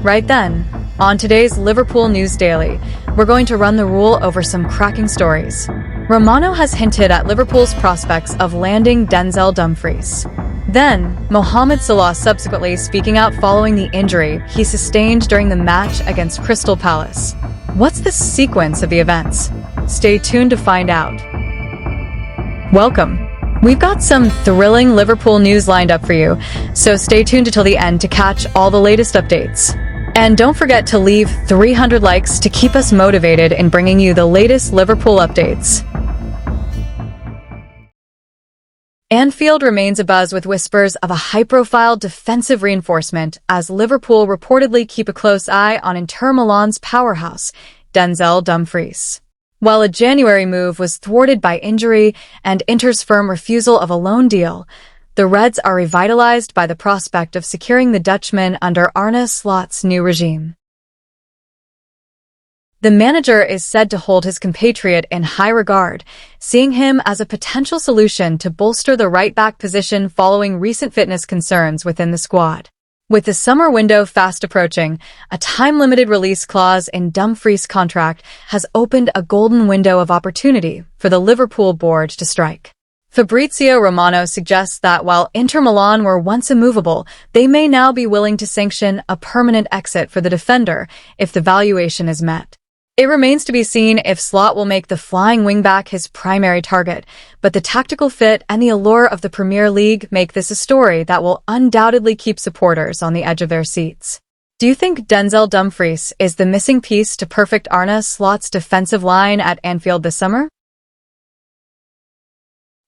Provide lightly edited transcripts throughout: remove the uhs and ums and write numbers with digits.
Right then, on today's Liverpool News Daily, we're going to run the rule over some cracking stories. Romano has hinted at Liverpool's prospects of landing Denzel Dumfries. Then, Mohamed Salah subsequently speaking out following the injury he sustained during the match against Crystal Palace. What's the sequence of the events? Stay tuned to find out. Welcome. We've got some thrilling Liverpool news lined up for you, so stay tuned until the end to catch all the latest updates. And don't forget to leave 300 likes to keep us motivated in bringing you the latest Liverpool updates. Anfield remains abuzz with whispers of a high-profile defensive reinforcement as Liverpool reportedly keep a close eye on Inter Milan's powerhouse, Denzel Dumfries. While a January move was thwarted by injury and Inter's firm refusal of a loan deal, the Reds are revitalized by the prospect of securing the Dutchman under Arne Slot's new regime. The manager is said to hold his compatriot in high regard, seeing him as a potential solution to bolster the right-back position following recent fitness concerns within the squad. With the summer window fast approaching, a time-limited release clause in Dumfries' contract has opened a golden window of opportunity for the Liverpool board to strike. Fabrizio Romano suggests that while Inter Milan were once immovable, they may now be willing to sanction a permanent exit for the defender if the valuation is met. It remains to be seen if Slot will make the flying wingback his primary target, but the tactical fit and the allure of the Premier League make this a story that will undoubtedly keep supporters on the edge of their seats. Do you think Denzel Dumfries is the missing piece to perfect Arne Slot's defensive line at Anfield this summer?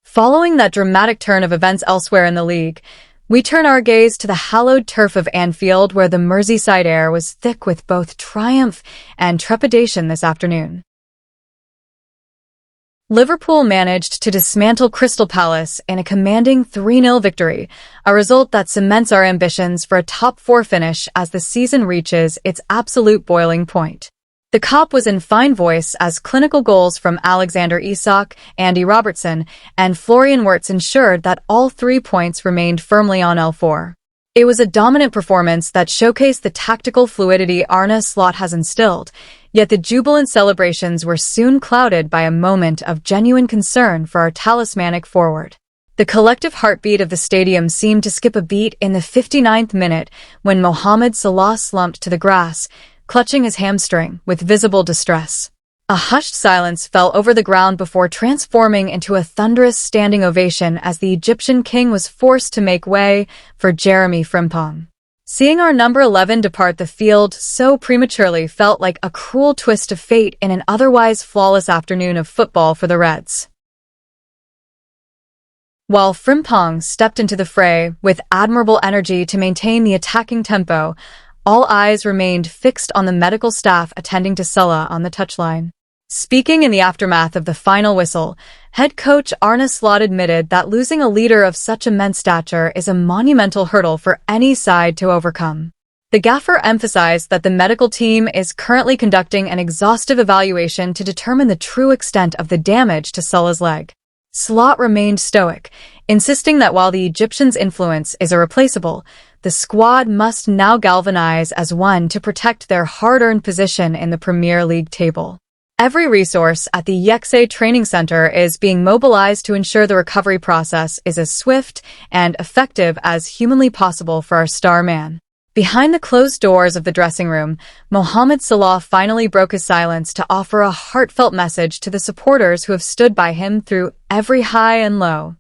Following that dramatic turn of events elsewhere in the league, we turn our gaze to the hallowed turf of Anfield, where the Merseyside air was thick with both triumph and trepidation this afternoon. Liverpool managed to dismantle Crystal Palace in a commanding 3-0 victory, a result that cements our ambitions for a top-4 finish as the season reaches its absolute boiling point. The cop was in fine voice as clinical goals from Alexander Isak, Andy Robertson, and Florian Wirtz ensured that all 3 points remained firmly on L4. It was a dominant performance that showcased the tactical fluidity Arne Slot has instilled, yet the jubilant celebrations were soon clouded by a moment of genuine concern for our talismanic forward. The collective heartbeat of the stadium seemed to skip a beat in the 59th minute when Mohamed Salah slumped to the grass, clutching his hamstring with visible distress. A hushed silence fell over the ground before transforming into a thunderous standing ovation as the Egyptian king was forced to make way for Jeremy Frimpong. Seeing our number 11 depart the field so prematurely felt like a cruel twist of fate in an otherwise flawless afternoon of football for the Reds. While Frimpong stepped into the fray with admirable energy to maintain the attacking tempo, all eyes remained fixed on the medical staff attending to Salah on the touchline. Speaking in the aftermath of the final whistle, head coach Arne Slot admitted that losing a leader of such immense stature is a monumental hurdle for any side to overcome. The gaffer emphasized that the medical team is currently conducting an exhaustive evaluation to determine the true extent of the damage to Salah's leg. Slot remained stoic, insisting that while the Egyptians' influence is irreplaceable, the squad must now galvanize as one to protect their hard-earned position in the Premier League table. Every resource at the Yekse Training Center is being mobilized to ensure the recovery process is as swift and effective as humanly possible for our star man. Behind the closed doors of the dressing room, Mohamed Salah finally broke his silence to offer a heartfelt message to the supporters who have stood by him through every high and low.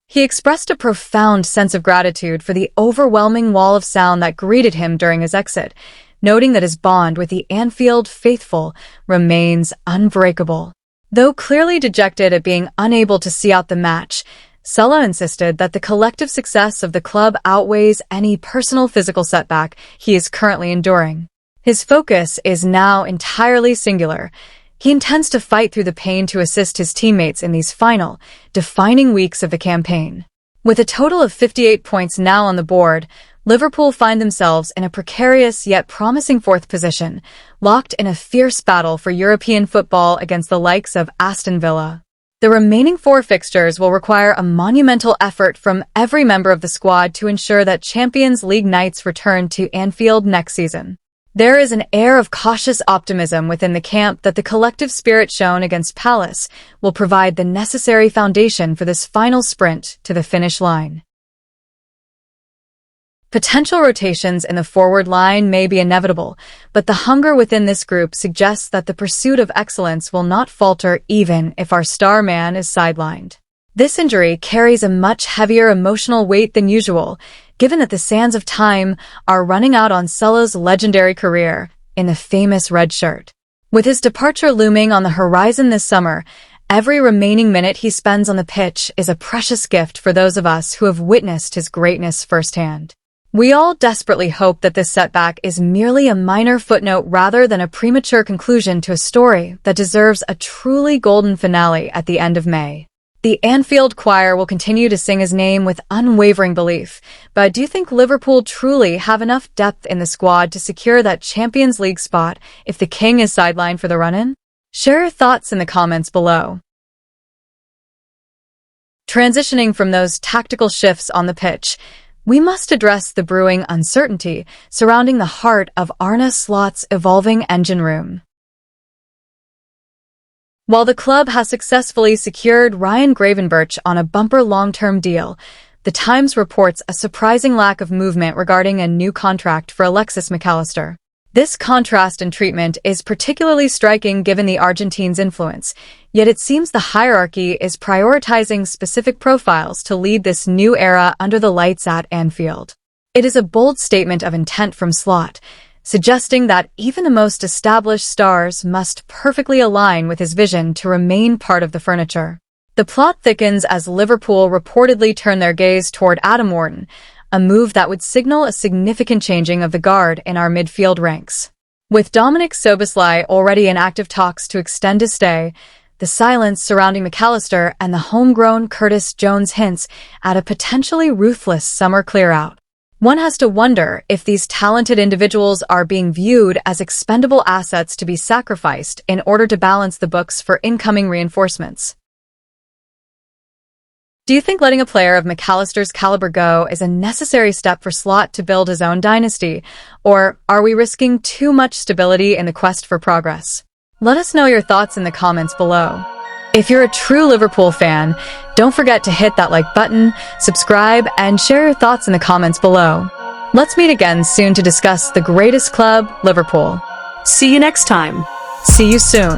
He expressed a profound sense of gratitude for the overwhelming wall of sound that greeted him during his exit, noting that his bond with the Anfield faithful remains unbreakable. Though clearly dejected at being unable to see out the match, Salah insisted that the collective success of the club outweighs any personal physical setback he is currently enduring. His focus is now entirely singular. He intends to fight through the pain to assist his teammates in these final, defining weeks of the campaign. With a total of 58 points now on the board, Liverpool find themselves in a precarious yet promising 4th position, locked in a fierce battle for European football against the likes of Aston Villa. The remaining 4 fixtures will require a monumental effort from every member of the squad to ensure that Champions League nights return to Anfield next season. There is an air of cautious optimism within the camp that the collective spirit shown against Palace will provide the necessary foundation for this final sprint to the finish line. Potential rotations in the forward line may be inevitable, but the hunger within this group suggests that the pursuit of excellence will not falter even if our star man is sidelined. This injury carries a much heavier emotional weight than usual, given that the sands of time are running out on Salah's legendary career in the famous red shirt. With his departure looming on the horizon this summer, every remaining minute he spends on the pitch is a precious gift for those of us who have witnessed his greatness firsthand. We all desperately hope that this setback is merely a minor footnote rather than a premature conclusion to a story that deserves a truly golden finale at the end of May. The Anfield choir will continue to sing his name with unwavering belief, but do you think Liverpool truly have enough depth in the squad to secure that Champions League spot if the King is sidelined for the run-in? Share your thoughts in the comments below. Transitioning from those tactical shifts on the pitch, we must address the brewing uncertainty surrounding the heart of Arne Slot's evolving engine room. While the club has successfully secured Ryan Gravenberch on a bumper long-term deal, the Times reports a surprising lack of movement regarding a new contract for Alexis McAllister. This contrast in treatment is particularly striking given the Argentine's influence, yet it seems the hierarchy is prioritizing specific profiles to lead this new era under the lights at Anfield. It is a bold statement of intent from Slot, suggesting that even the most established stars must perfectly align with his vision to remain part of the furniture. The plot thickens as Liverpool reportedly turn their gaze toward Adam Wharton, a move that would signal a significant changing of the guard in our midfield ranks. With Dominic Szoboszlai already in active talks to extend his stay, the silence surrounding McAllister and the homegrown Curtis Jones hints at a potentially ruthless summer clear-out. One has to wonder if these talented individuals are being viewed as expendable assets to be sacrificed in order to balance the books for incoming reinforcements. Do you think letting a player of McAllister's caliber go is a necessary step for Slot to build his own dynasty, or are we risking too much stability in the quest for progress? Let us know your thoughts in the comments below. If you're a true Liverpool fan, don't forget to hit that like button, subscribe, and share your thoughts in the comments below. Let's meet again soon to discuss the greatest club, Liverpool. See you next time. See you soon.